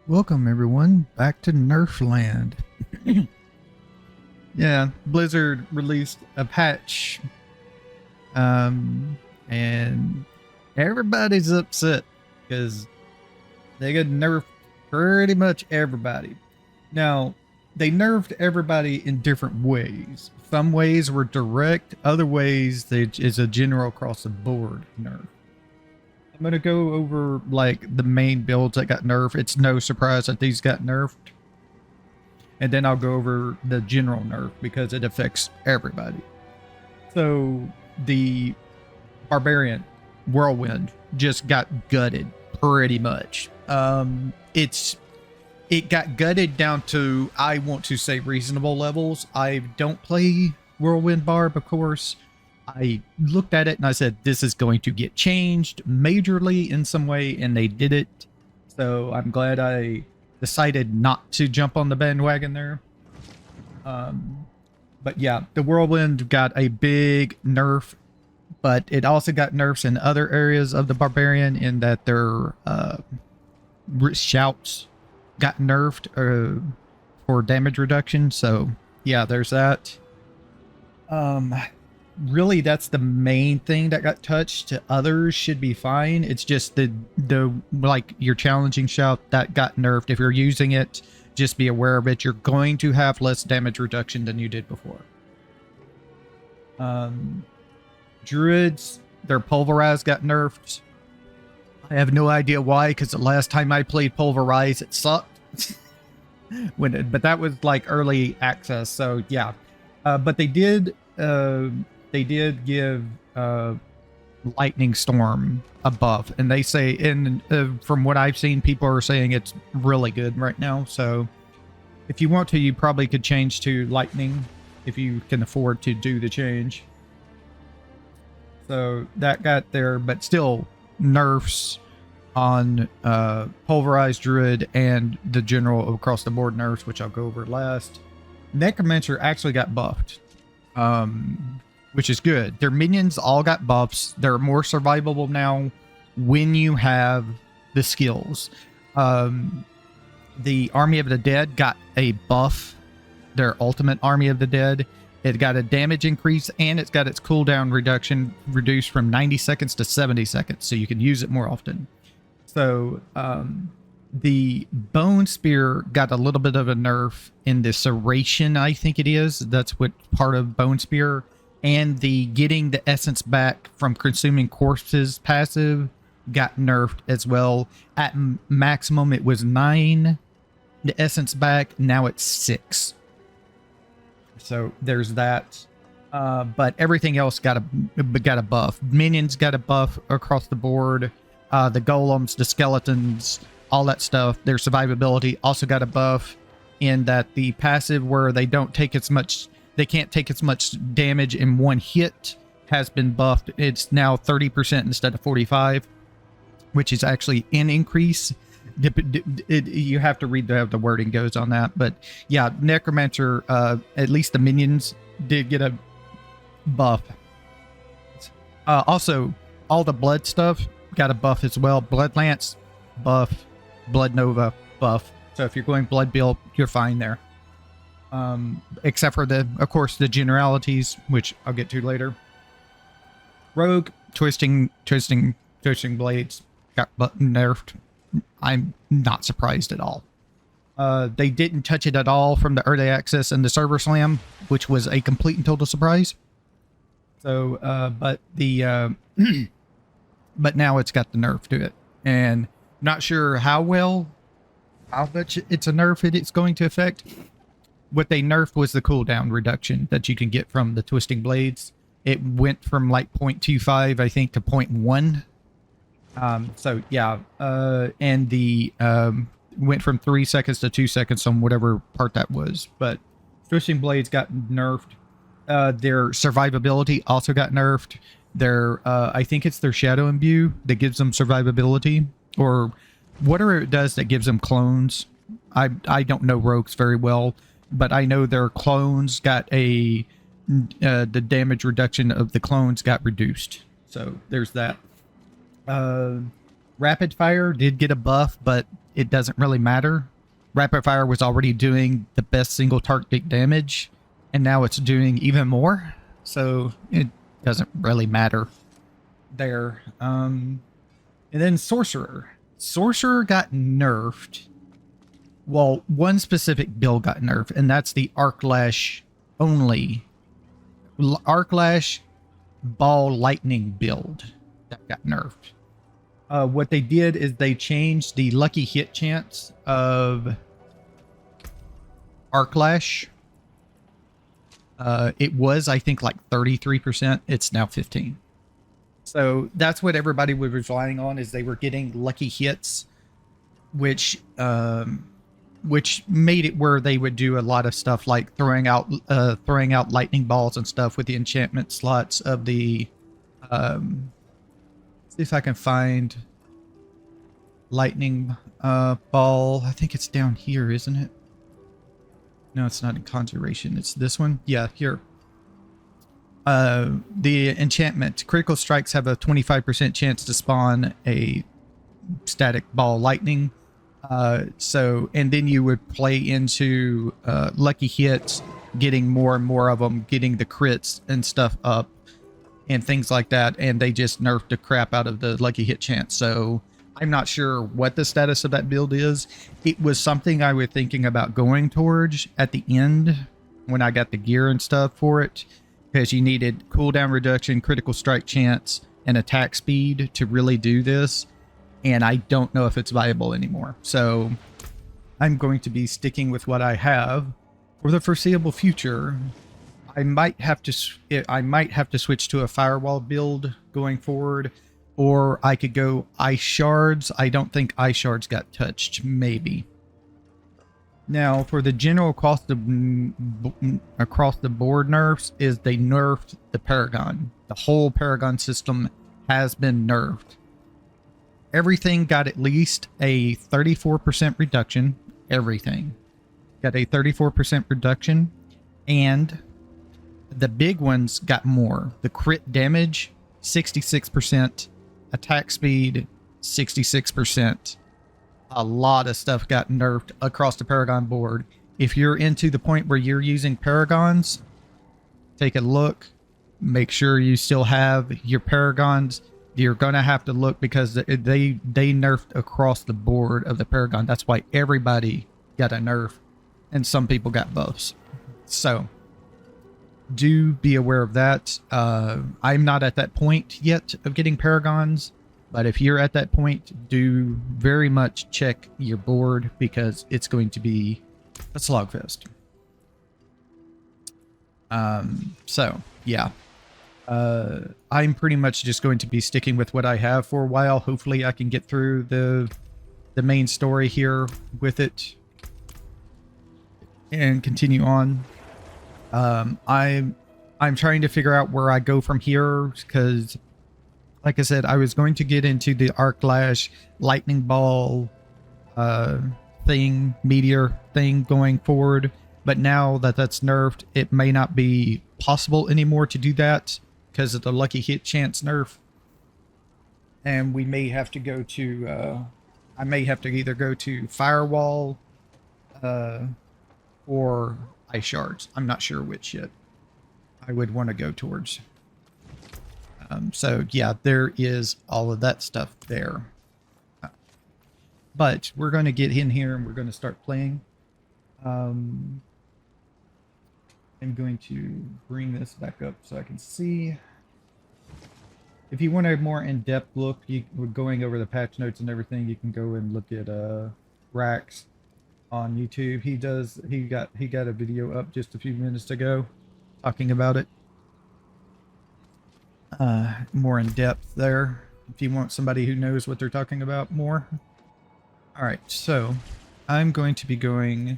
Welcome everyone back to Nerfland. Yeah, Blizzard released a patch, and everybody's upset because they got nerfed pretty much everybody. Now, they nerfed everybody in different ways. Some ways were direct, other ways is a general across the board nerf. I'm going to go over like the main builds that got nerfed. It's no surprise that these got nerfed. And then I'll go over the general nerf because it affects everybody. So the Barbarian Whirlwind just got gutted pretty much. It got gutted down to, I want to say, reasonable levels. I don't play Whirlwind Barb, of course. I looked at it and I said, this is going to get changed majorly in some way, and they did it. So I'm glad I decided not to jump on the bandwagon there. But yeah, the Whirlwind got a big nerf, but it also got nerfs in other areas of the Barbarian in that their shouts got nerfed for damage reduction. So yeah, there's that. Really, that's the main thing that got touched. Others should be fine. It's just the like your challenging shout that got nerfed. If you're using it, just be aware of it. You're going to have less damage reduction than you did before. Druids, their pulverize got nerfed. I have no idea why, because the last time I played pulverize, it sucked. But that was like early access, so yeah. But they did give lightning storm a buff, and they say, and from what I've seen, people are saying it's really good right now. So if you want to, you probably could change to lightning if you can afford to do the change. So that got there, but still nerfs on pulverized druid and the general across the board nerfs, which I'll go over last. Necromancer actually got buffed, which is good. Their minions all got buffs. They're more survivable now when you have the skills. The Army of the Dead got a buff, their ultimate Army of the Dead. It got a damage increase, and it's got its cooldown reduction reduced from 90 seconds to 70 seconds, so you can use it more often. So the Bone Spear got a little bit of a nerf in the Serration, I think it is. That's what part of Bone Spear. And the getting the essence back from consuming corpses passive got nerfed as well. At maximum, it was 9. The essence back, now it's 6. So there's that. But everything else got a buff. Minions got a buff across the board. The golems, the skeletons, all that stuff. Their survivability also got a buff in that the passive where they don't take as much, they can't take as much damage in one hit has been buffed. It's now 30% instead of 45, which is actually an increase. You have to read how the wording goes on that. But yeah, Necromancer, at least the minions did get a buff. Also, all the blood stuff got a buff as well. Blood Lance, buff. Blood Nova, buff. So if you're going blood build, you're fine there. Except for of course, the generalities, which I'll get to later. Rogue, twisting blades got nerfed. I'm not surprised at all. They didn't touch it at all from the early access and the server slam, which was a complete and total surprise. So, but now it's got the nerf to it, and not sure how much it's a nerf it's going to affect. What they nerfed was the cooldown reduction that you can get from the twisting blades. It went from like 0.25, I think, to 0.1. So yeah, and the went from 3 seconds to 2 seconds on whatever part that was. But twisting blades got nerfed. Their survivability also got nerfed. Their I think it's their shadow imbue that gives them survivability, or whatever it does that gives them clones. I don't know rogues very well, but I know their clones got the damage reduction of the clones got reduced. So there's that. Rapid fire did get a buff, but it doesn't really matter. Rapid fire was already doing the best single target damage, and now it's doing even more. So it doesn't really matter there. And then Sorcerer. Sorcerer got nerfed. Well, one specific build got nerfed, and that's the Arc Lash only. Arc Lash Ball Lightning build that got nerfed. What they did is they changed the lucky hit chance of Arc Lash. It was, I think, like 33%. It's now 15%. So that's what everybody was relying on, is they were getting lucky hits, which made it where they would do a lot of stuff like throwing out lightning balls and stuff with the enchantment slots of the. See if I can find lightning ball. I think it's down here, isn't it? No, it's not in conjuration. It's this one. Yeah, here. The enchantment critical strikes have a 25% chance to spawn a static ball lightning. And then you would play into lucky hits, getting more and more of them, getting the crits and stuff up and things like that. And they just nerfed the crap out of the lucky hit chance. So I'm not sure what the status of that build is. It was something I was thinking about going towards at the end when I got the gear and stuff for it, because you needed cooldown reduction, critical strike chance, and attack speed to really do this. And I don't know if it's viable anymore. So I'm going to be sticking with what I have for the foreseeable future. I might have to switch to a firewall build going forward, or I could go ice shards. I don't think ice shards got touched. Maybe. Now, for the general across the board nerfs, is they nerfed the Paragon. The whole Paragon system has been nerfed. Everything got at least a 34% reduction. Everything got a 34% reduction, and the big ones got more. The crit damage, 66%. Attack speed, 66%. A lot of stuff got nerfed across the Paragon board. If you're into the point where you're using Paragons, take a look. Make sure you still have your Paragons. You're going to have to look, because they nerfed across the board of the Paragon. That's why everybody got a nerf, and some people got buffs. So do be aware of that. I'm not at that point yet of getting Paragons, but if you're at that point, do very much check your board, because it's going to be a slogfest. So yeah, I'm pretty much just going to be sticking with what I have for a while. Hopefully I can get through the main story here with it and continue on. I'm trying to figure out where I go from here, because like I said, I was going to get into the Arc Lash lightning ball meteor thing going forward, but now that that's nerfed, it may not be possible anymore to do that because of the lucky hit chance nerf. And we may have to go to I may have to either go to firewall or ice shards. I'm not sure which yet I would want to go towards. So yeah, there is all of that stuff there. But we're going to get in here and we're going to start playing. I'm going to bring this back up so I can see. If you want a more in-depth look, we're going over the patch notes and everything, you can go and look at Rax on YouTube. He got a video up just a few minutes ago talking about it. More in depth there, if you want somebody who knows what they're talking about more. Alright, so I'm going to be we're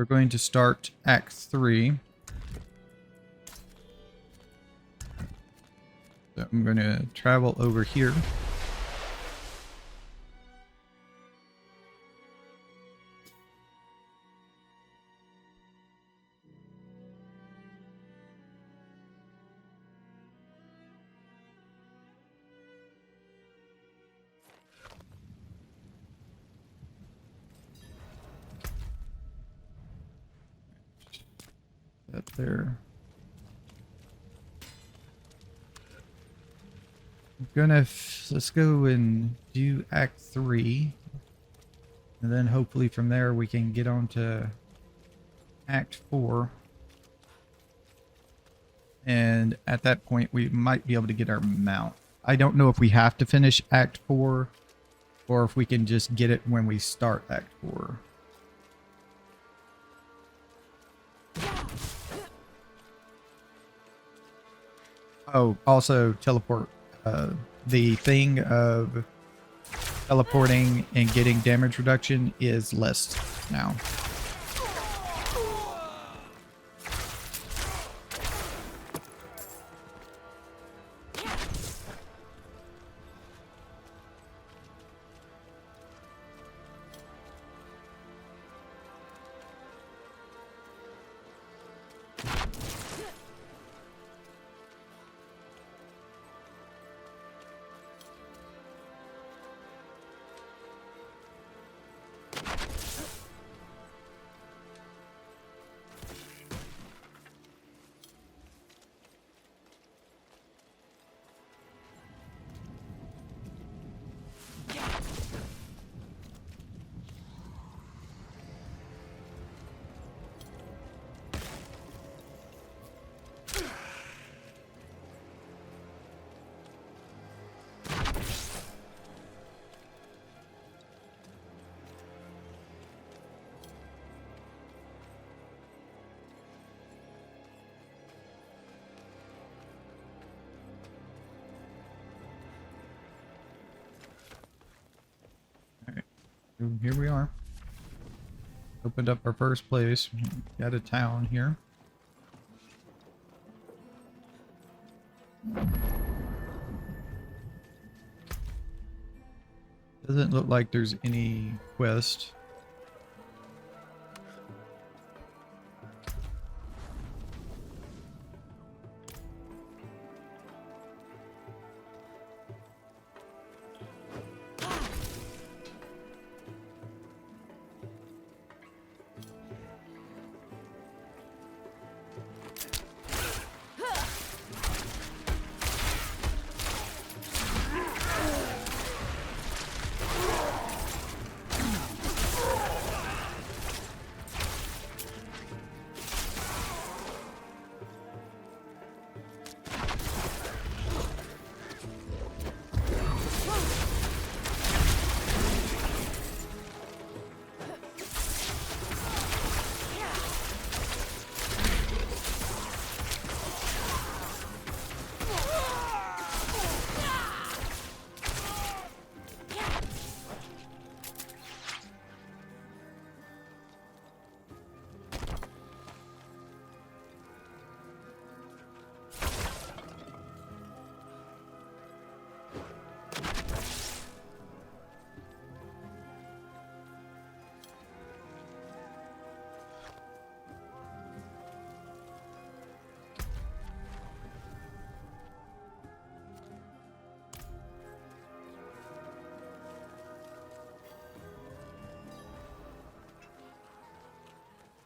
going to start Act 3. So I'm going to travel over here. there. Let's go and do Act 3. And then hopefully from there we can get on to Act 4. And at that point we might be able to get our mount. I don't know if we have to finish Act 4 or if we can just get it when we start Act 4. Oh, also teleport. The thing of teleporting and getting damage reduction is less now. Here we are. Opened up our first place. Got a town here. Doesn't look like there's any quest.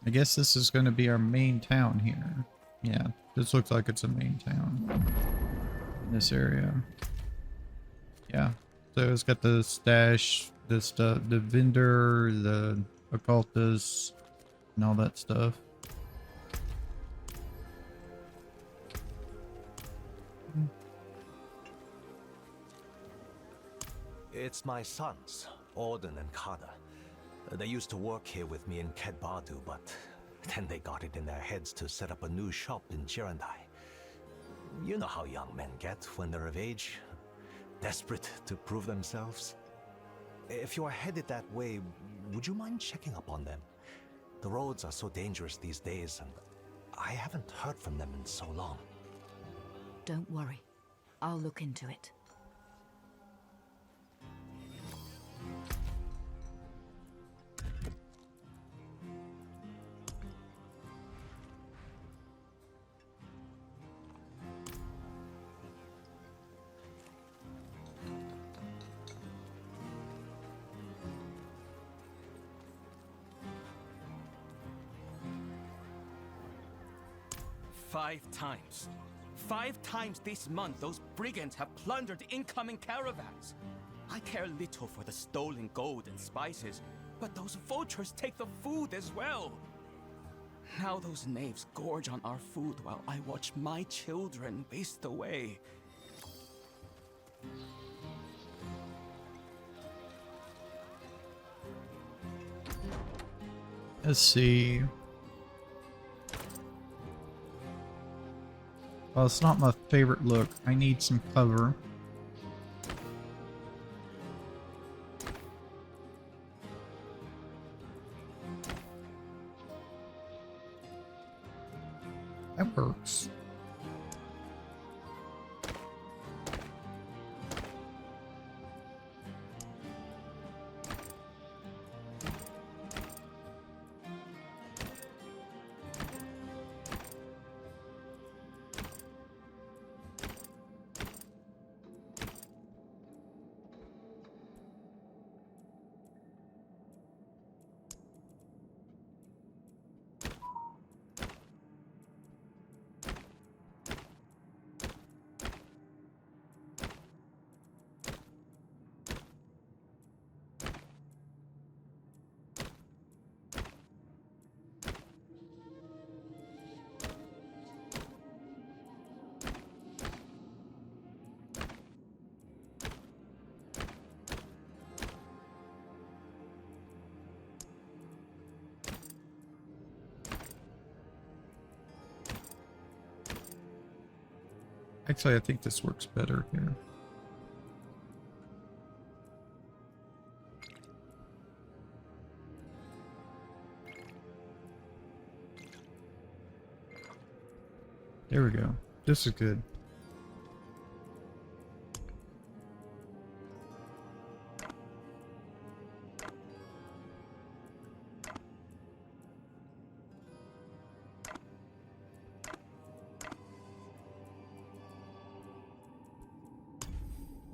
I guess this is going to be our main town here. Yeah, this looks like it's a main town in this area. Yeah, so it's got the stash, the stuff, the vendor, the occultist, and all that stuff. It's my sons, Auden and Kada. They used to work here with me in Kedbadu, but then they got it in their heads to set up a new shop in Chirandai. You know how young men get when they're of age, desperate to prove themselves. If you are headed that way, would you mind checking up on them? The roads are so dangerous these days, and I haven't heard from them in so long. Don't worry. I'll look into it. 5 times. 5 times this month, those brigands have plundered incoming caravans. I care little for the stolen gold and spices, but those vultures take the food as well. Now those knaves gorge on our food while I watch my children waste away. Let's see. Well, it's not my favorite look. I need some cover. That works. Actually, I think this works better here. There we go. This is good.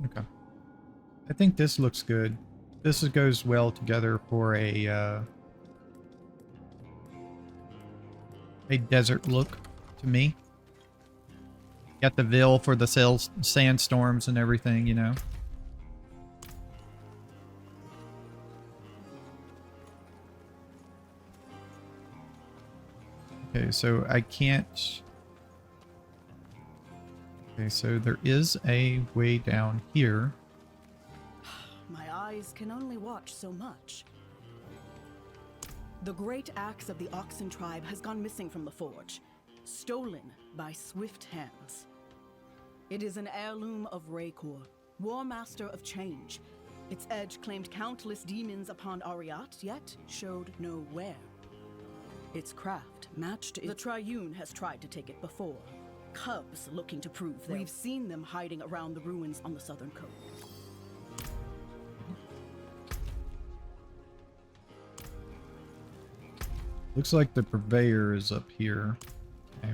Okay. I think this looks good. Goes well together for a desert look to me. Got the veil for the sandstorms and everything, you know. Okay, so I can't... Okay, so there is a way down here. My eyes can only watch so much. The great axe of the Oxen tribe has gone missing from the forge, stolen by swift hands. It is an heirloom of Raykor, War Master of Change. Its edge claimed countless demons upon Ariat, yet showed no wear. Its craft matched the Triune has tried to take it before. Cubs looking to prove that we've seen them hiding around the ruins on the southern coast. Looks like the purveyor is up here. Okay.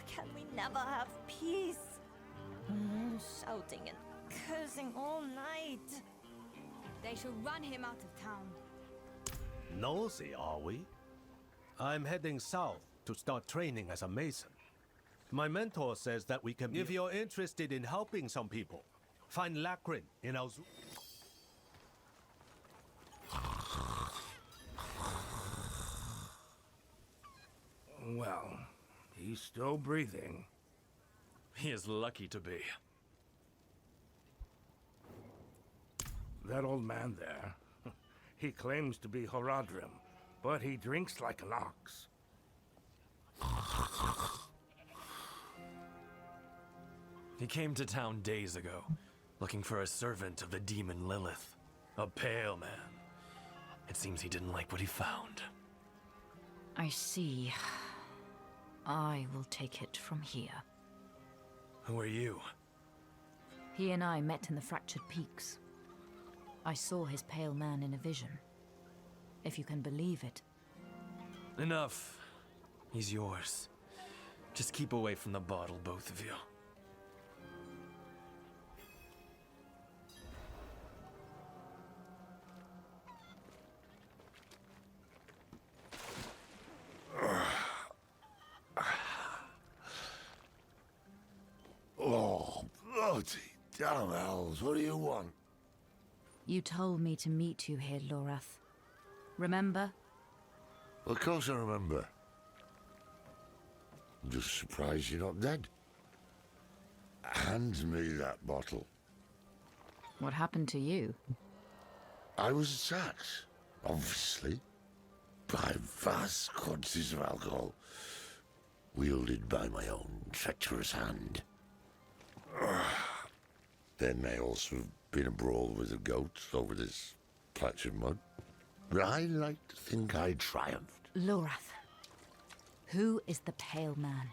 Can we never have peace? Shouting and cursing all night. They should run him out of town. Nosy, are we? I'm heading south to start training as a mason. My mentor says that we can... If you're interested in helping some people, find Lakrin in our... Well, he's still breathing. He is lucky to be. That old man there, he claims to be Horadrim, but he drinks like an ox. He came to town days ago, looking for a servant of the demon Lilith. A pale man. It seems he didn't like what he found. I see. I will take it from here. Who are you? He and I met in the Fractured Peaks. I saw his pale man in a vision. If you can believe it. Enough. He's yours. Just keep away from the bottle, both of you. Damn hells, what do you want? You told me to meet you here, Lorath. Remember? Of course I remember. I'm just surprised you're not dead. Hand me that bottle. What happened to you? I was attacked, obviously, by vast quantities of alcohol, wielded by my own treacherous hand. There may also have been a brawl with the goats over this patch of mud, but I like to think I triumphed. Lorath. Who is the Pale Man?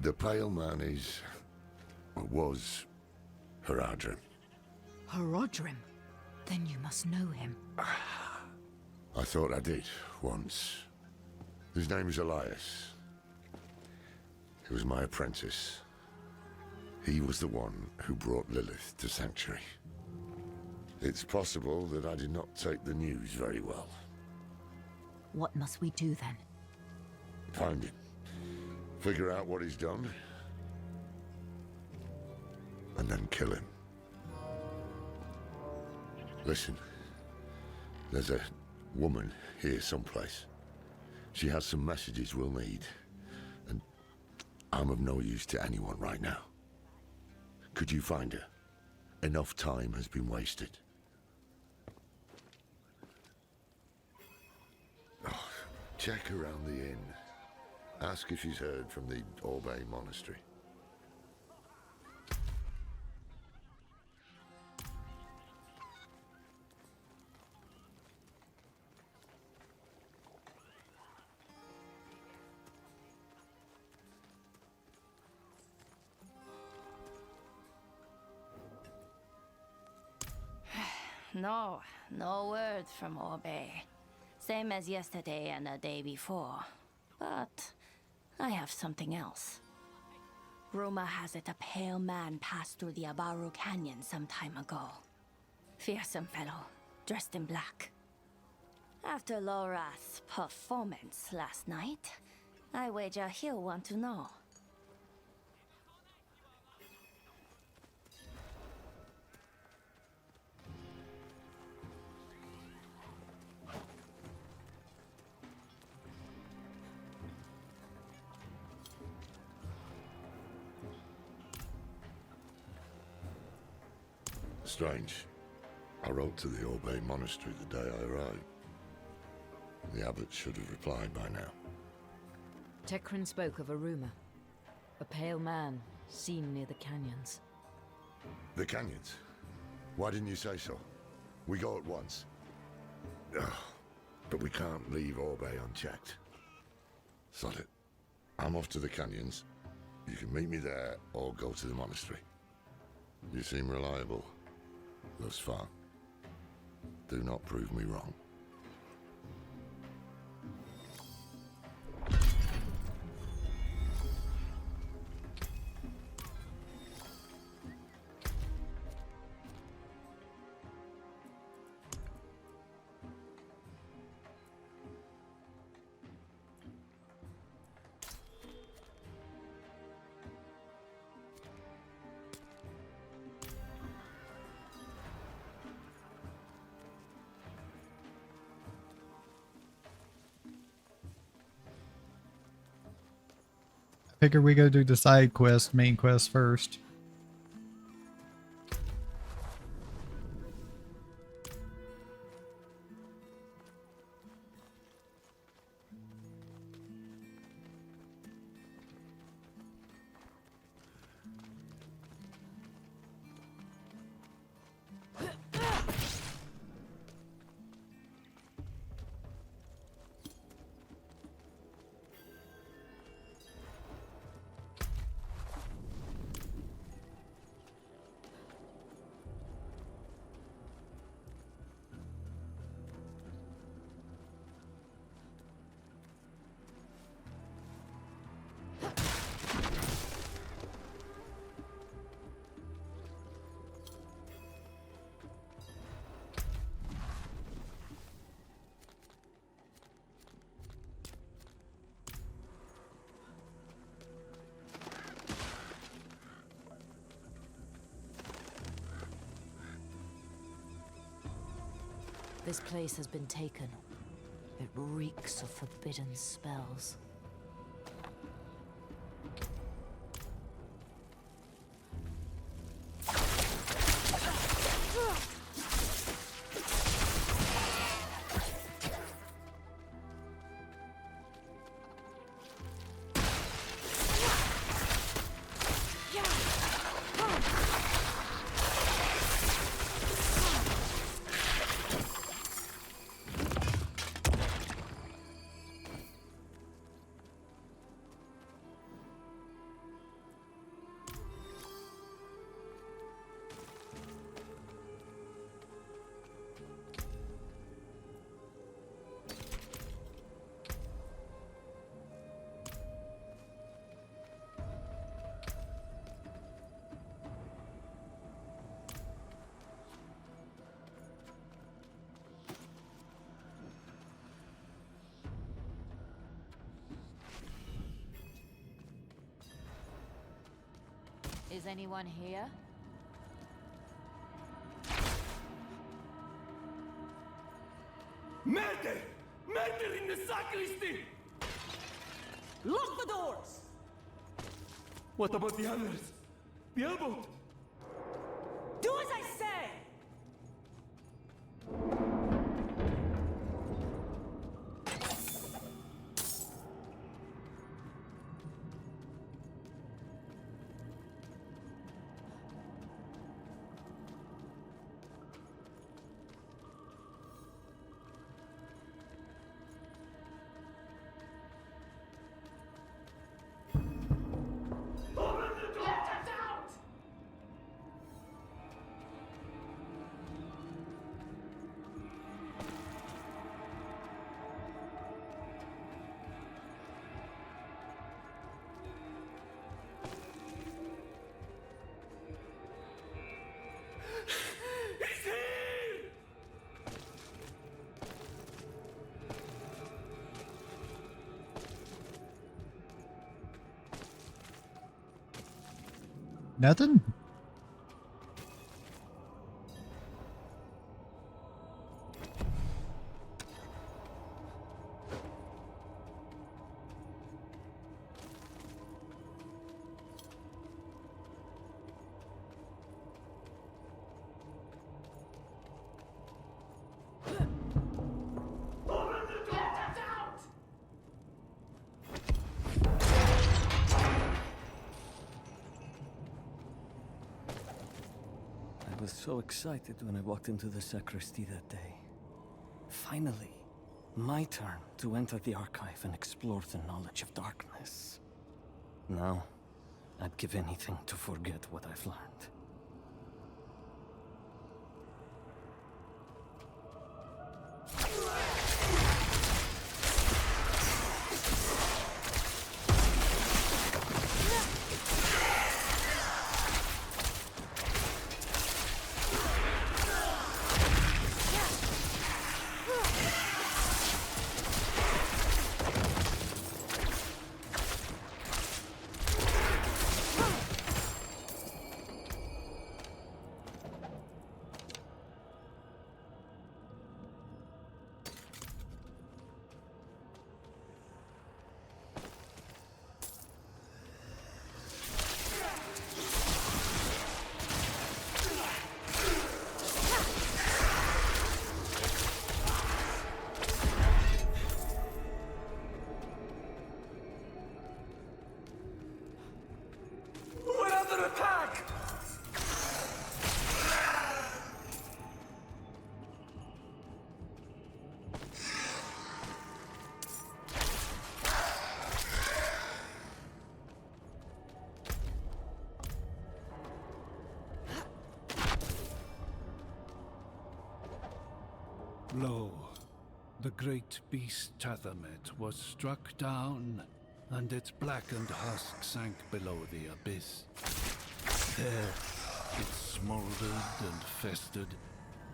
The Pale Man is, or was, Horadrim. Horadrim? Then you must know him. I thought I did, once. His name is Elias. He was my apprentice. He was the one who brought Lilith to Sanctuary. It's possible that I did not take the news very well. What must we do then? Find him. Figure out what he's done. And then kill him. Listen. There's a woman here someplace. She has some messages we'll need. And I'm of no use to anyone right now. Could you find her? Enough time has been wasted. Oh, check around the inn. Ask if she's heard from the Orbay Monastery. No word from Orbay. Same as yesterday and the day before. But I have something else. Rumor has it a pale man passed through the Abaru Canyon some time ago. Fearsome fellow, dressed in black. After Lorath's performance last night, I wager he'll want to know. Strange. I wrote to the Orbay Monastery the day I arrived. The abbot should have replied by now. Tekrin spoke of a rumor. A pale man seen near the canyons. The canyons? Why didn't you say so? We go at once. Ugh, but we can't leave Orbay unchecked. Sod it. I'm off to the canyons. You can meet me there or go to the monastery. You seem reliable. Thus far. Do not prove me wrong. Figure we go do the side quest, main quest first. This place has been taken. It reeks of forbidden spells. Is anyone here? Murder! Murder in the sacristy! Lock the doors! What about the others? The airboat? Do as I say! He's here! Nothing? I was so excited when I walked into the sacristy that day. Finally, my turn to enter the archive and explore the knowledge of darkness. Now, I'd give anything to forget what I've learned. We're under attack! Lo, the great beast Tathamet was struck down, and its blackened husk sank below the abyss. There, it smoldered and festered,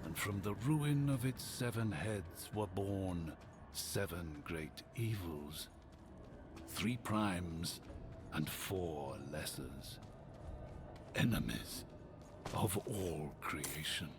and from the ruin of its 7 heads were born 7 great evils. 3 primes and 4 lessers. Enemies of all creation.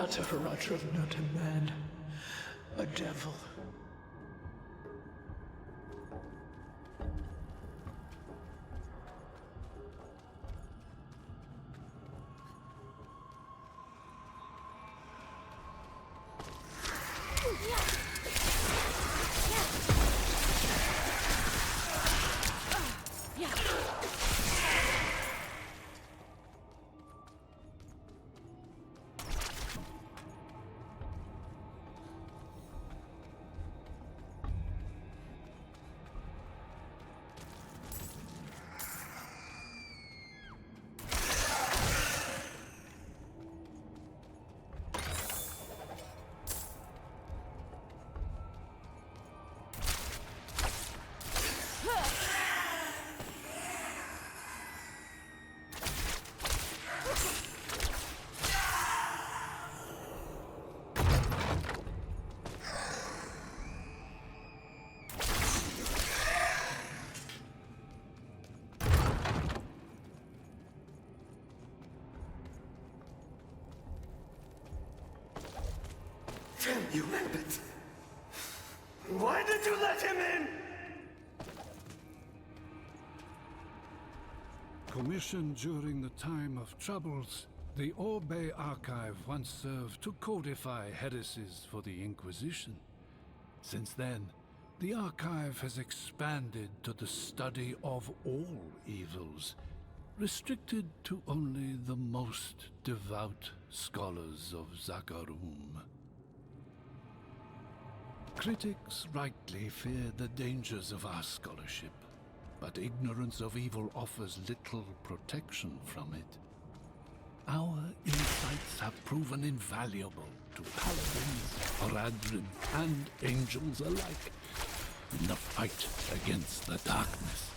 Not a Haradrim, not a man. A devil. Damn you, Rabbit! Why did you let him in? Commissioned during the time of troubles, the Orbe Archive once served to codify heresies for the Inquisition. Since then, the archive has expanded to the study of all evils, restricted to only the most devout scholars of Zakarum. Critics rightly fear the dangers of our scholarship, but ignorance of evil offers little protection from it. Our insights have proven invaluable to paladins, Haradrim, and angels alike in the fight against the darkness.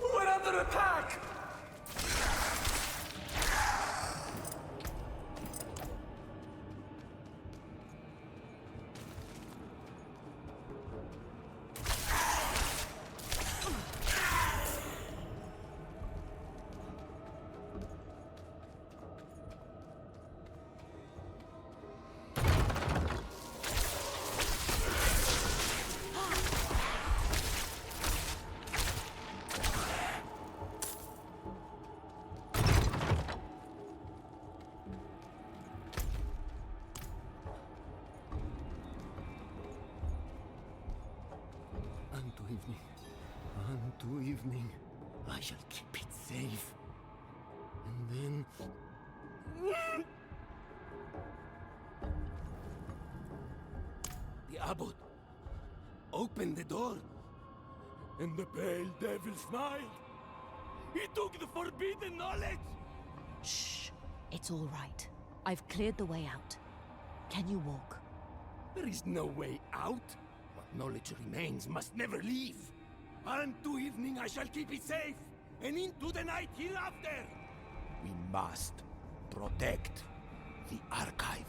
We're under attack! Unto evening, I shall keep it safe. And then... The abbot opened the door, and the pale devil smiled. He took the forbidden knowledge! Shh. It's all right. I've cleared the way out. Can you walk? There is no way out. What knowledge remains must never leave. Unto evening I shall keep it safe, and into the night hereafter. We must protect the archive.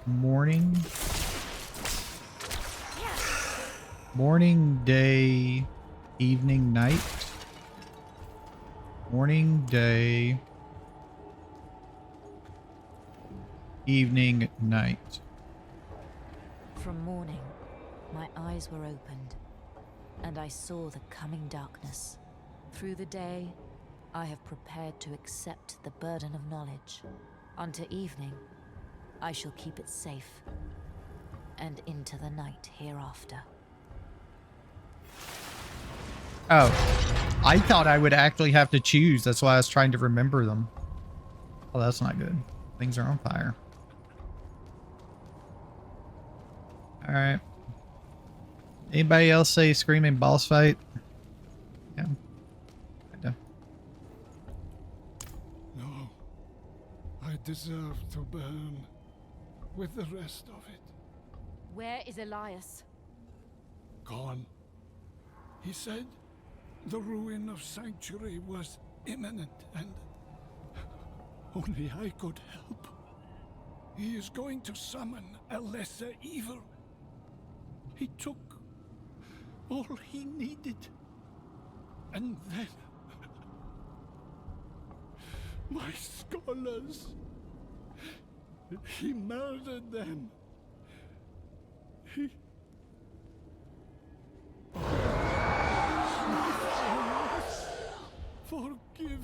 morning. Morning, day, evening, night. Morning, day, evening, night. From morning, my eyes were opened, and I saw the coming darkness. Through the day, I have prepared to accept the burden of knowledge. Unto evening, I shall keep it safe, and into the night hereafter. Oh, I thought I would actually have to choose. That's why I was trying to remember them. Oh, that's not good. Things are on fire. All right. Anybody else say screaming boss fight? Yeah. Kinda. No. I deserve to burn with the rest of it. Where is Elias? Gone. He said the ruin of Sanctuary was imminent and only I could help. He is going to summon a lesser evil. He took all he needed. And then my scholars. He murdered them. He... Forgive me.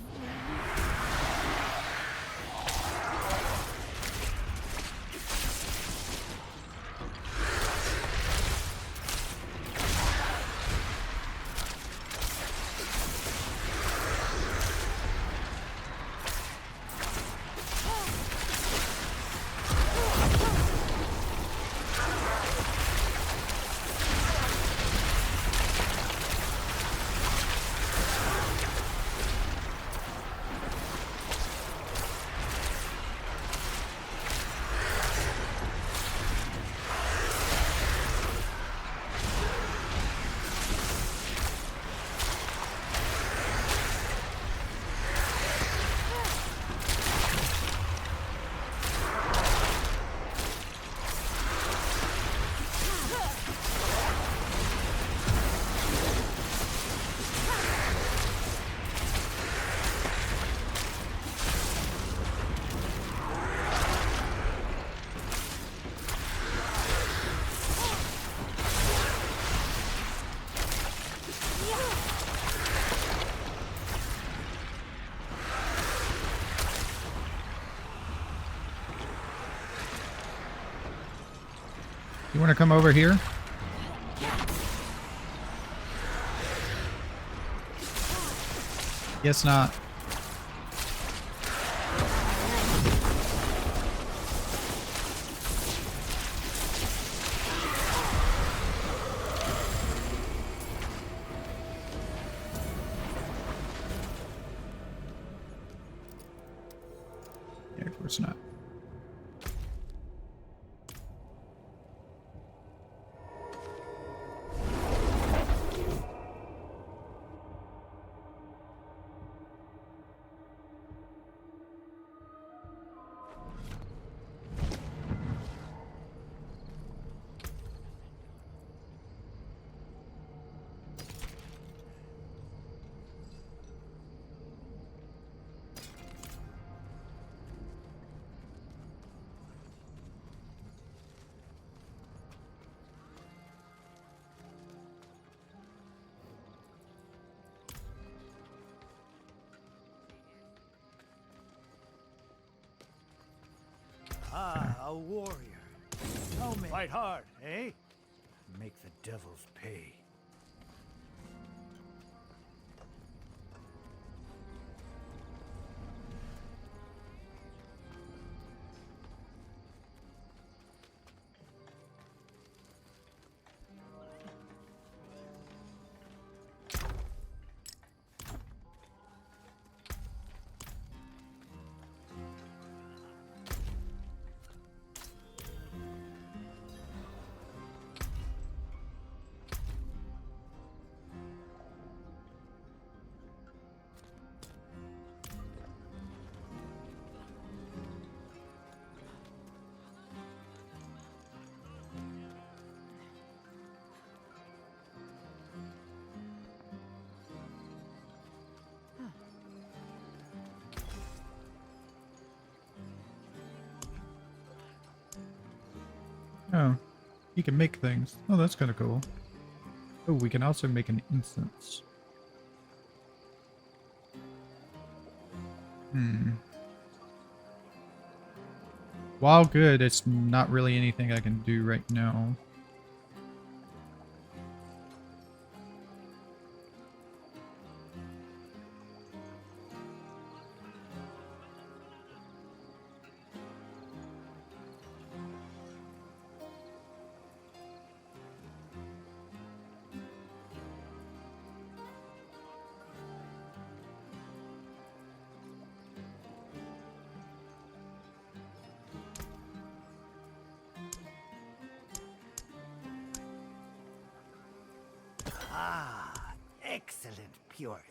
You want to come over here? Guess not. Yeah, of course not. Ah, a warrior. Tell me. Fight hard, eh? Make the devils pay. Oh, you can make things. Oh, that's kind of cool. Oh, we can also make an instance. While good, it's not really anything I can do right now. Ah, excellent purity.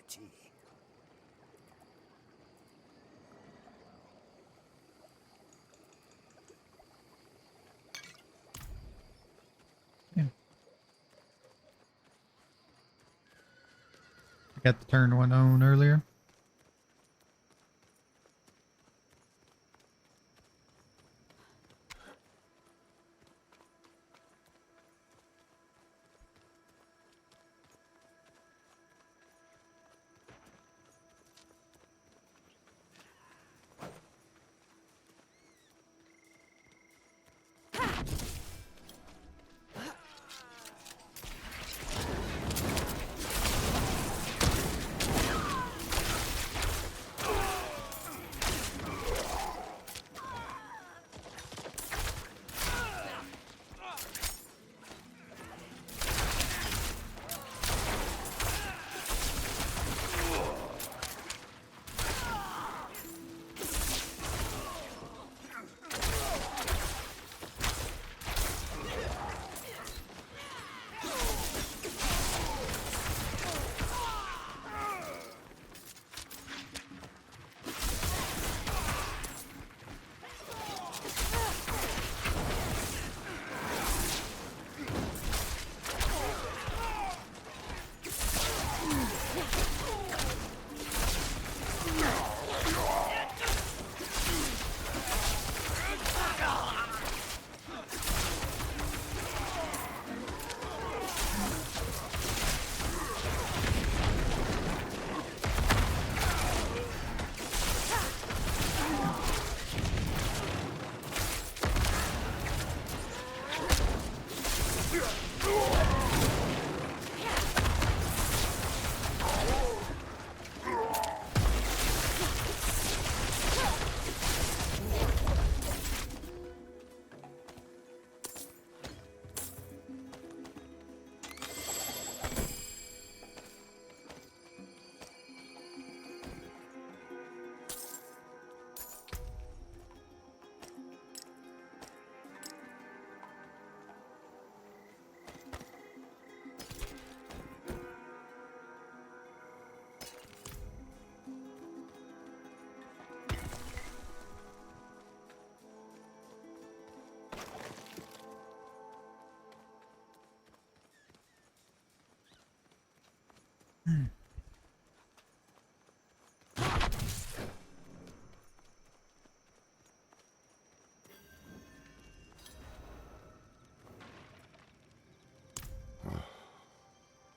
Yeah. I got the turn one on earlier.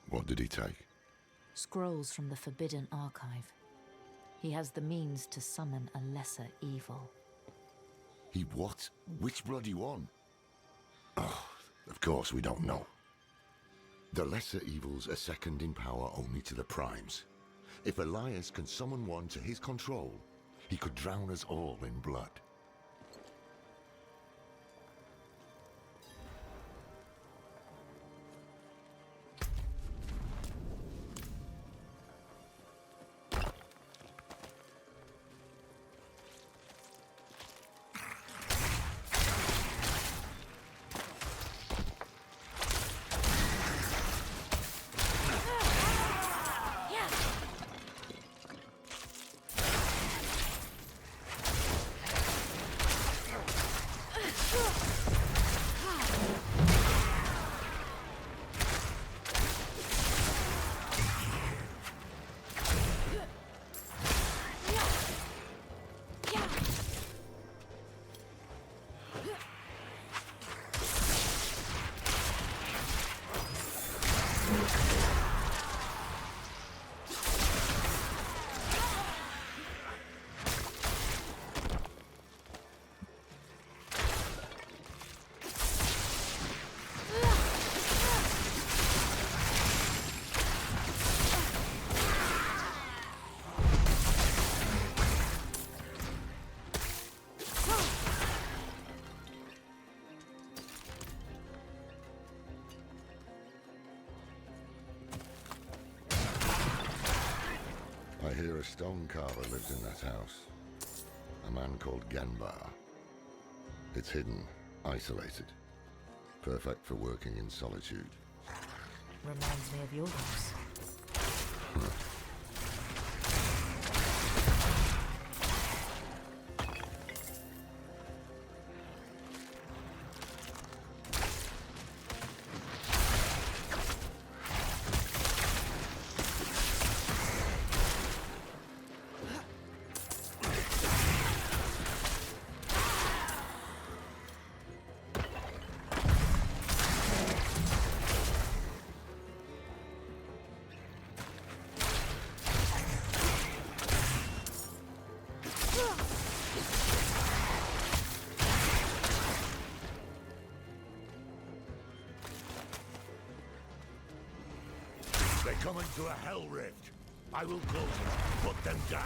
What did he take? Scrolls from the Forbidden Archive. He has the means to summon a lesser evil. He what? Which bloody one? Oh, of course we don't know. The lesser evils are second in power only to the primes. If Elias can summon one to his control, he could drown us all in blood. sure a stone carver lives in that house. A man called Genbar. It's hidden, isolated. Perfect for working in solitude. Reminds me of your house. They come into a hell rift. I will close it. Put them down.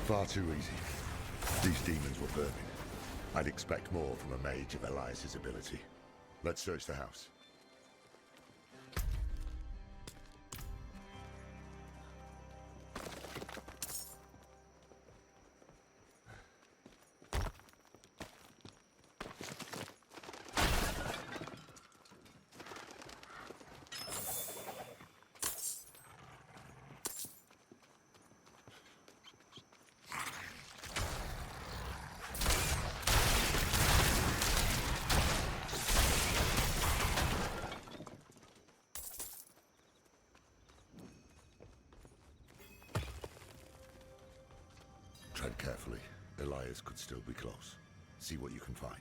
Far too easy. These demons were burning. I'd expect more from a mage of Elias's ability. Let's search the house. Tread carefully. Elias could still be close. See what you can find.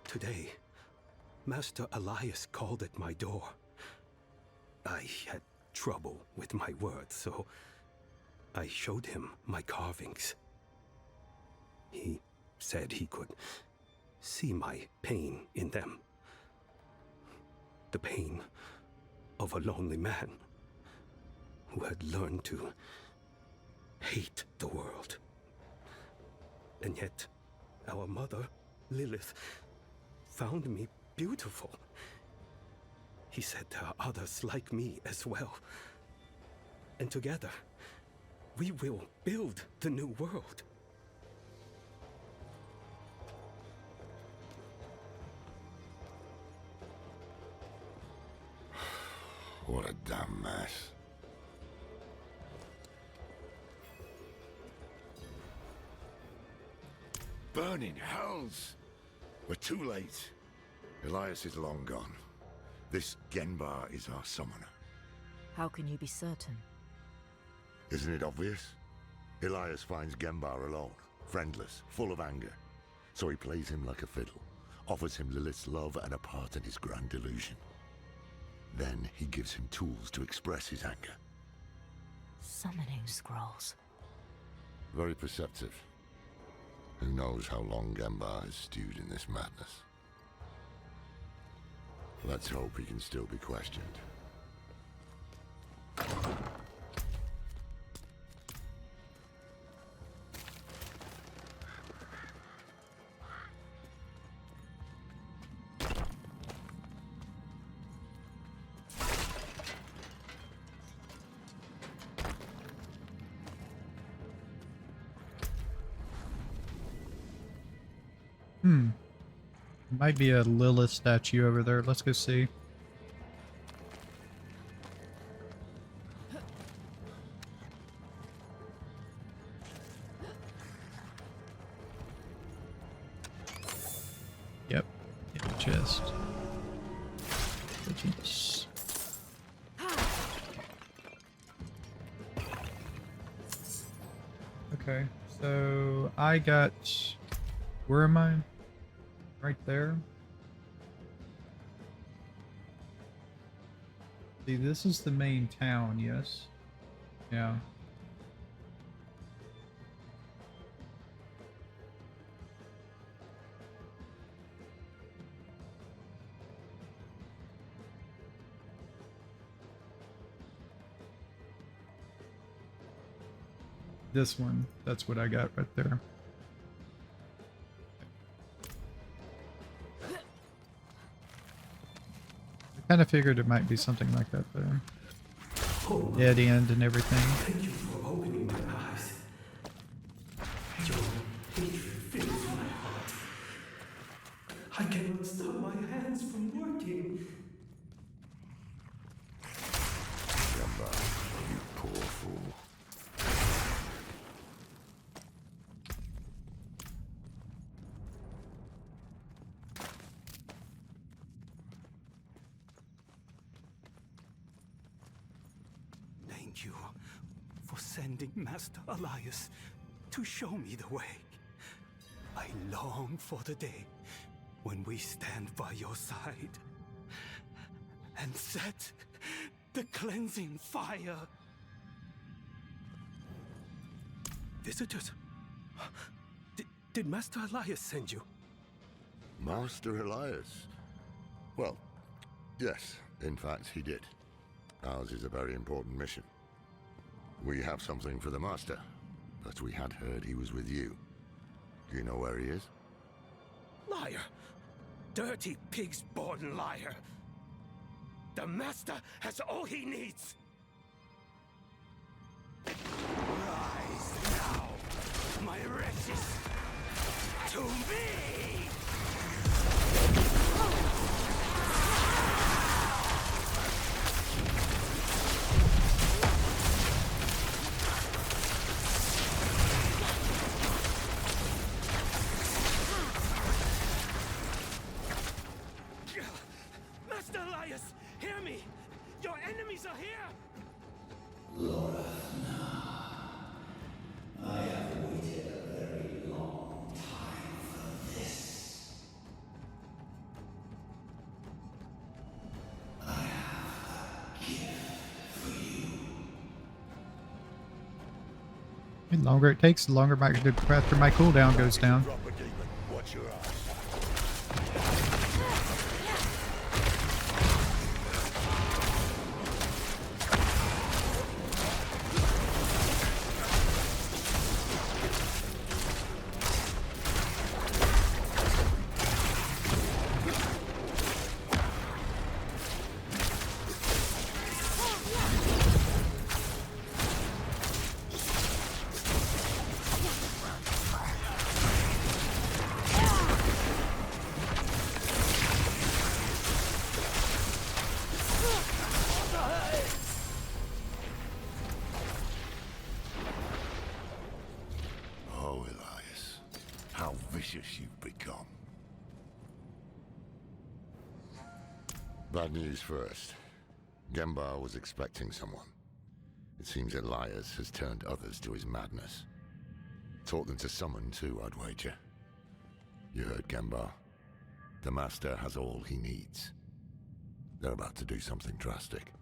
Today, Master Elias called at my door. I had trouble with my words, so I showed him my carvings. He said he could see my pain in them. The pain of a lonely man who had learned to hate the world. And yet, our mother, Lilith, found me beautiful. He said there are others like me as well. And together, we will build the new world. What a damn mess. Burning hells! We're too late. Elias is long gone. This Genbar is our summoner. How can you be certain? Isn't it obvious? Elias finds Genbar alone, friendless, full of anger. So he plays him like a fiddle, offers him Lilith's love and a part in his grand delusion. Then he gives him tools to express his anger. Summoning scrolls. Very perceptive. Who knows how long Genbar has stewed in this madness? Let's hope he can still be questioned. Might be a Lilith statue over there. Let's go see. Yep. chest. Legends. Okay, so I got... Where am I? Right there. See, this is the main town, yes? Yeah. This one, that's what I got right there. I kind of figured it might be something like that there. Dead end and everything. Thank you for opening my eyes. Your hatred fills my heart. I cannot stop my hands from working. Gamba, you poor fool. Thank you for sending Master Elias to show me the way. I long for the day when we stand by your side and set the cleansing fire. Visitors? Did Master Elias send you? Master Elias? Well, yes, in fact, he did. Ours is a very important mission. We have something for the Master, but we had heard he was with you. Do you know where he is? Liar! Dirty pig's-born liar! The Master has all he needs! Rise now, my wretches, to me! Master Elias, hear me! Your enemies are here! Laura, I have waited a very long time for this. I have a gift for you. The longer it takes, the longer the faster my cooldown goes down. Drop a demon. Watch your eyes. Oh, Elias, how vicious you've become. Bad news first. Gembar was expecting someone. It seems Elias has turned others to his madness. Taught them to summon too, I'd wager. You heard Gembar. The Master has all he needs. They're about to do something drastic.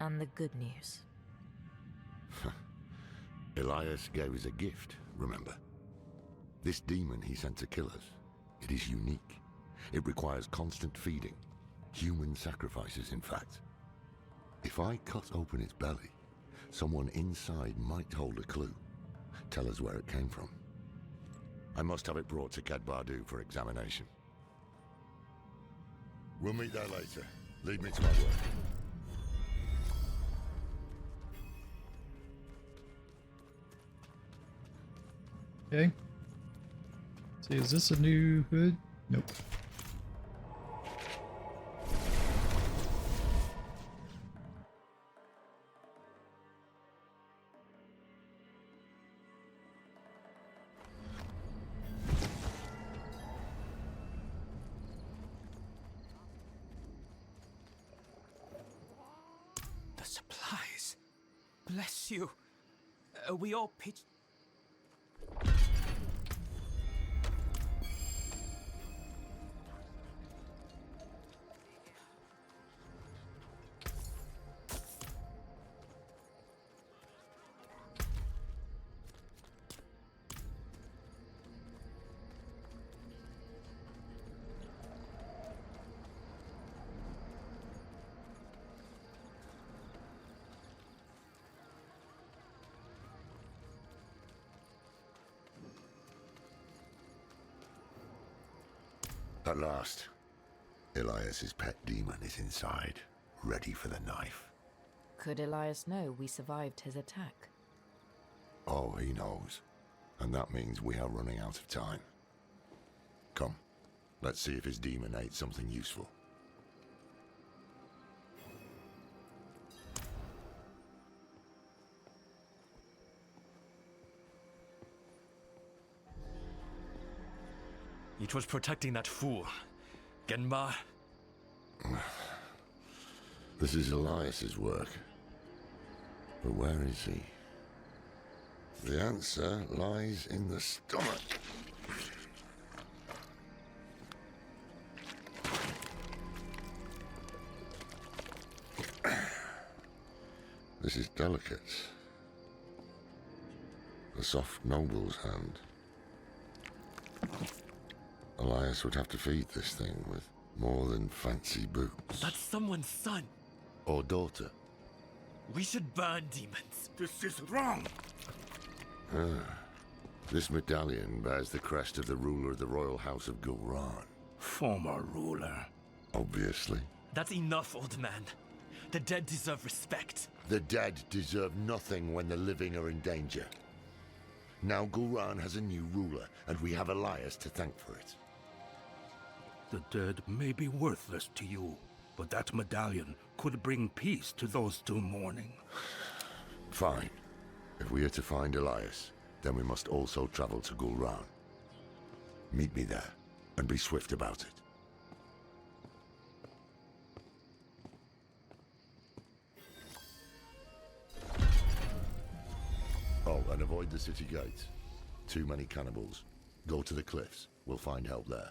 And the good news. Elias gave us a gift, remember? This demon he sent to kill us. It is unique. It requires constant feeding. Human sacrifices, in fact. If I cut open its belly, someone inside might hold a clue. Tell us where it came from. I must have it brought to Kedbardu for examination. We'll meet there later. Leave me to my work. Okay. See, is this a new hood? Nope. supplies. Bless you. We all pitched. At last, Elias's pet demon is inside, ready for the knife. Could Elias know we survived his attack? Oh, he knows. And that means we are running out of time. Come, let's see if his demon ate something useful. It was protecting that fool. Genma. This is Elias's work. But where is he? The answer lies in the stomach. This is delicate. A soft noble's hand. Elias would have to feed this thing with more than fancy boots. That's someone's son. Or daughter. We should burn demons. This is wrong. This medallion bears the crest of the ruler of the royal house of Gulran. Former ruler. Obviously. That's enough, old man. The dead deserve respect. The dead deserve nothing when the living are in danger. Now Gulran has a new ruler, and we have Elias to thank for it. The dead may be worthless to you, but that medallion could bring peace to those two mourning. Fine. If we are to find Elias, then we must also travel to Gulran. Meet me there, and be swift about it. Oh, and avoid the city gates. Too many cannibals. Go to the cliffs. We'll find help there.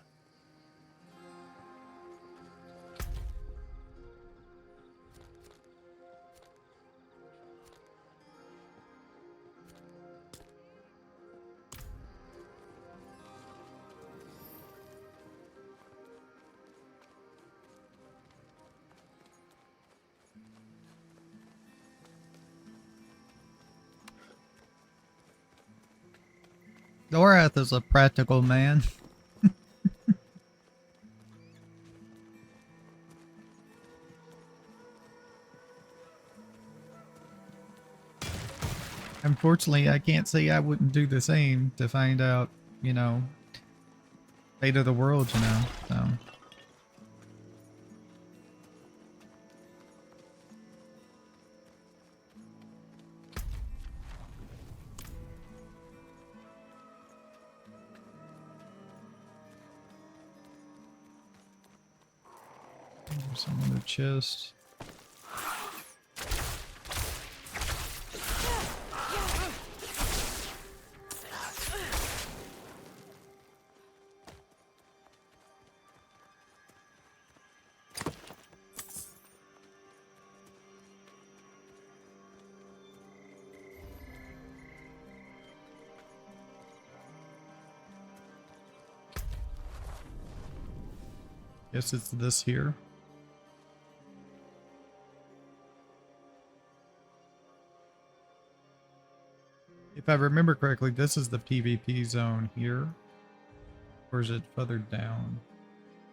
Dorath is a practical man. Unfortunately, I can't say I wouldn't do the same to find out, you know, fate of the world, you know, so. There's some other chest. Guess it's this here. If I remember correctly, this is the PvP zone here. Or is it further down?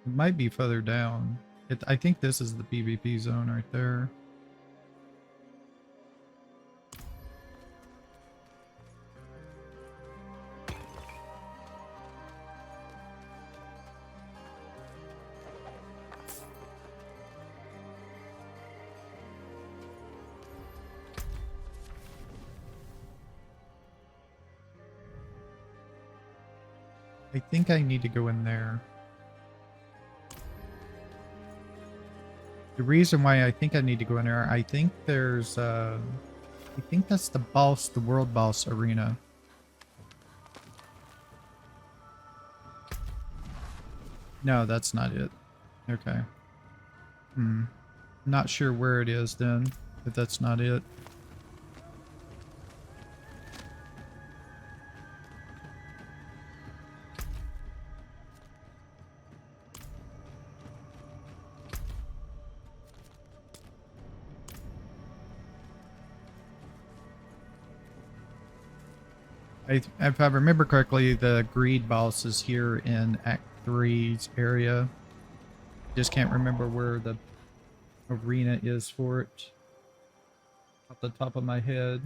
It might be further down. I think this is the PvP zone right there. I think I need to go in there. The reason why I think I need to go in there, I think there's I think that's the boss, the world boss arena. No, that's not it. Okay. Not sure where it is then, if that's not it. If I remember correctly, the greed boss is here in Act 3's area. Just can't remember where the arena is for it off the top of my head.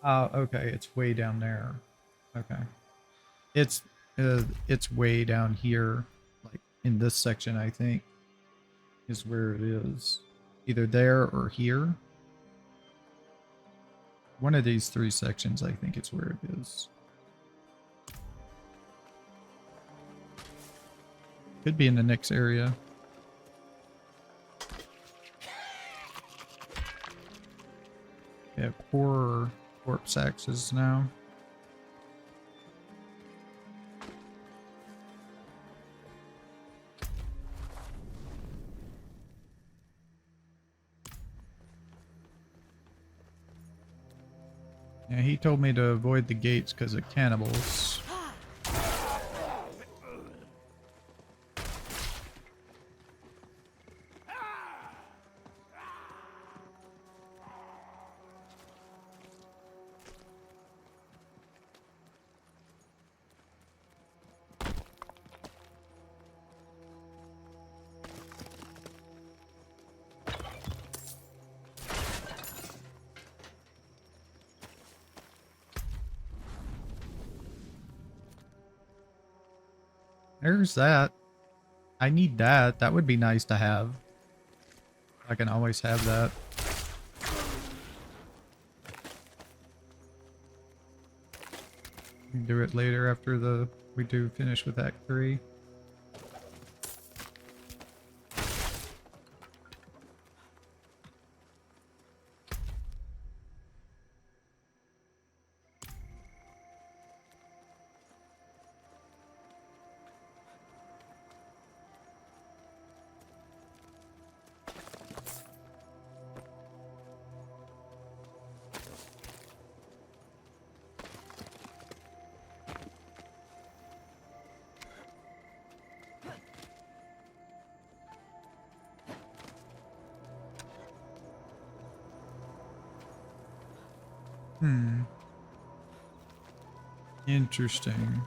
Oh, okay, it's way down there. Okay, it's way down here, like in this section, I think, is where it is. Either there or here. One of these 3 sections, I think, is where it is. Could be in the next area. We have 4 corpse axes now. Yeah, he told me to avoid the gates because of cannibals. There's that. I need that. That would be nice to have. I can always have that. We can do it later after we do finish with Act 3. Interesting.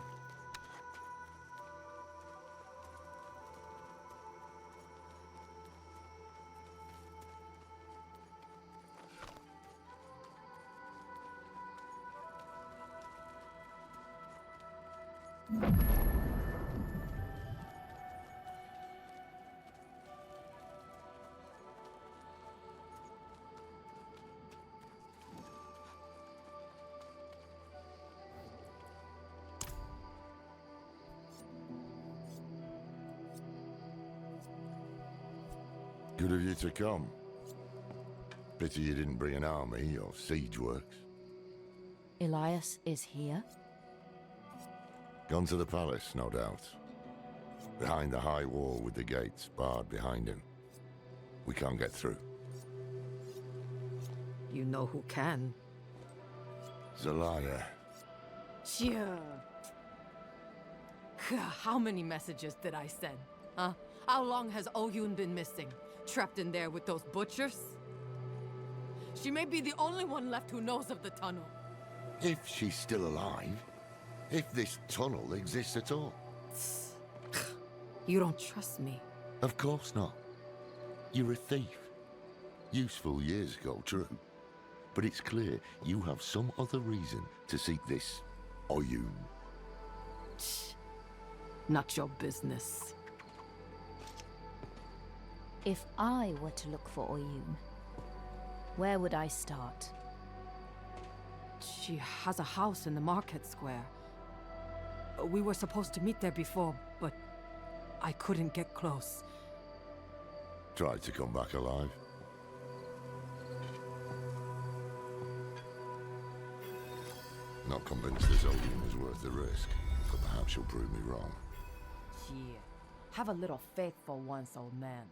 Good of you to come. Pity you didn't bring an army or siege works. Elias is here? Gone to the palace, no doubt. Behind the high wall with the gates barred behind him. We can't get through. You know who can. Zelaya. Sure. How many messages did I send? Huh? How long has Oyun been missing? Trapped in there with those butchers? She may be the only one left who knows of the tunnel. If she's still alive. If this tunnel exists at all. You don't trust me? Of course not. You're a thief. Useful years ago, true. But it's clear you have some other reason to seek this Oyun. Not your business. If I were to look for Oyun, where would I start? She has a house in the market square. We were supposed to meet there before, but I couldn't get close. Tried to come back alive. Not convinced this Odin is worth the risk, but perhaps you'll prove me wrong. Yeah. Have a little faith for once, old man.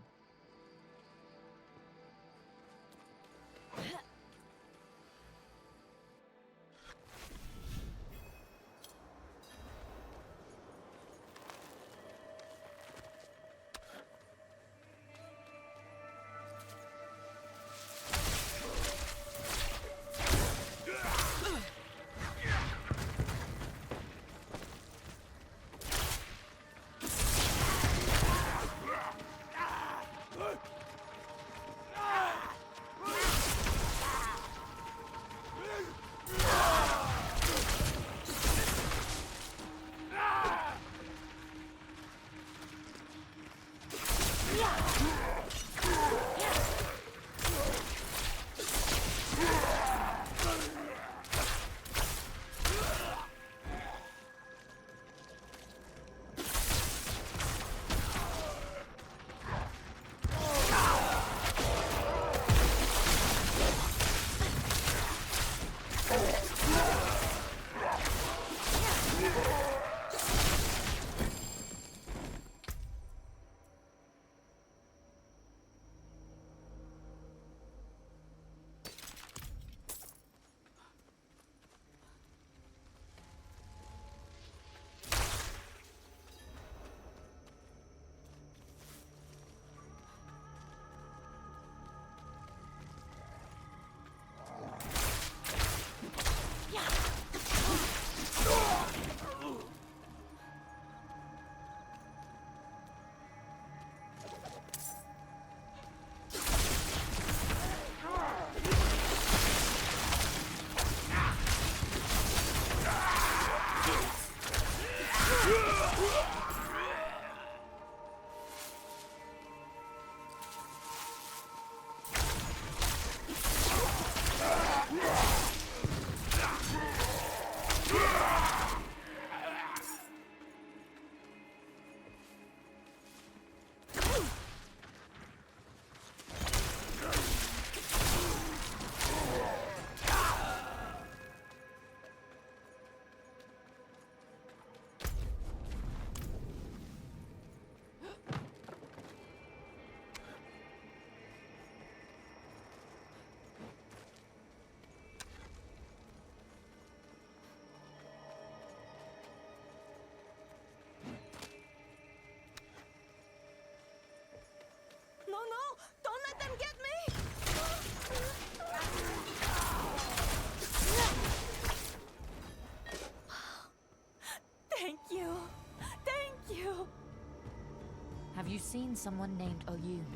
Have you seen someone named Oyun?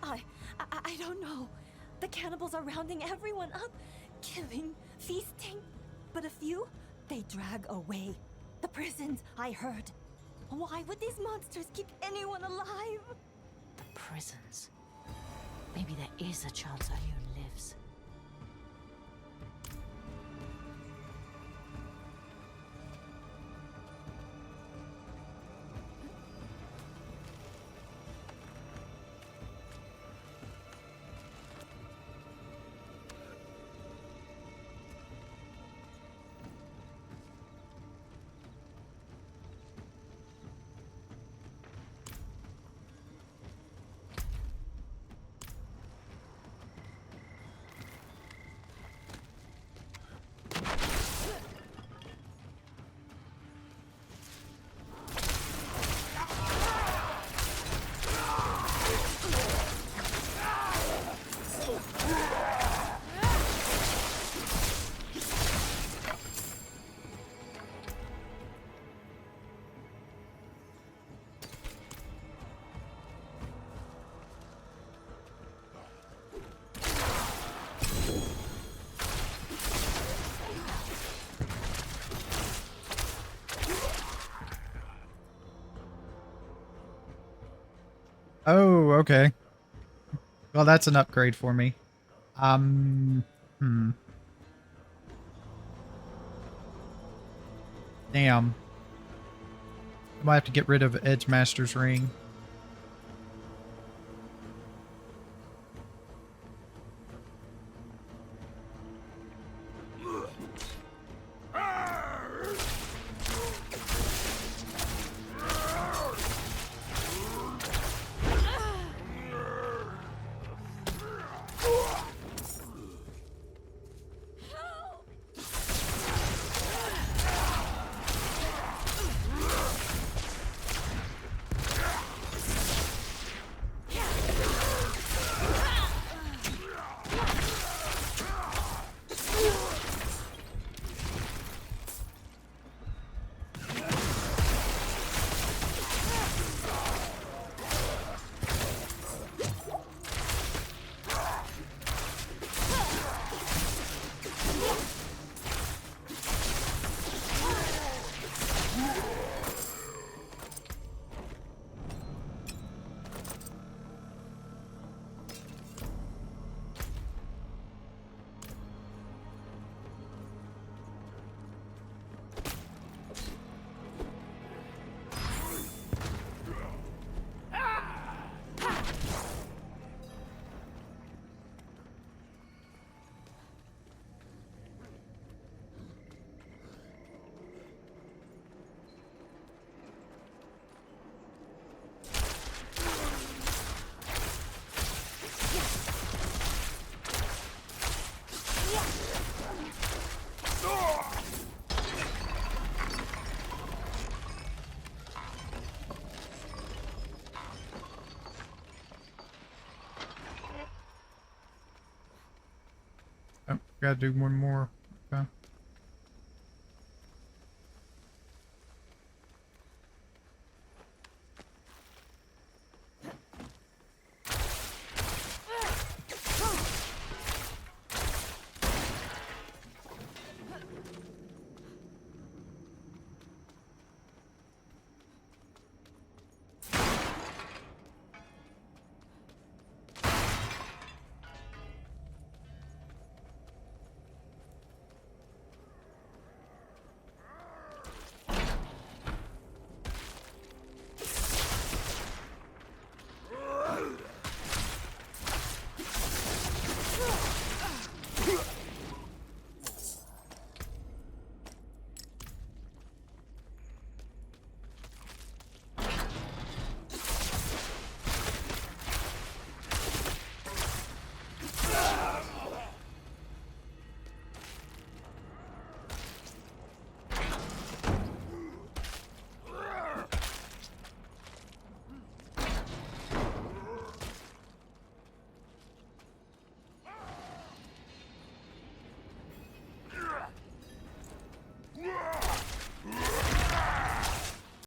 I don't know. The cannibals are rounding everyone up, killing, feasting. But a few, they drag away. The prisons, I heard. Why would these monsters keep anyone alive? The prisons. Maybe there is a chance Oyun lives. Oh, okay. Well, that's an upgrade for me. Damn. I might have to get rid of Edge Master's ring. Oh, gotta do one more.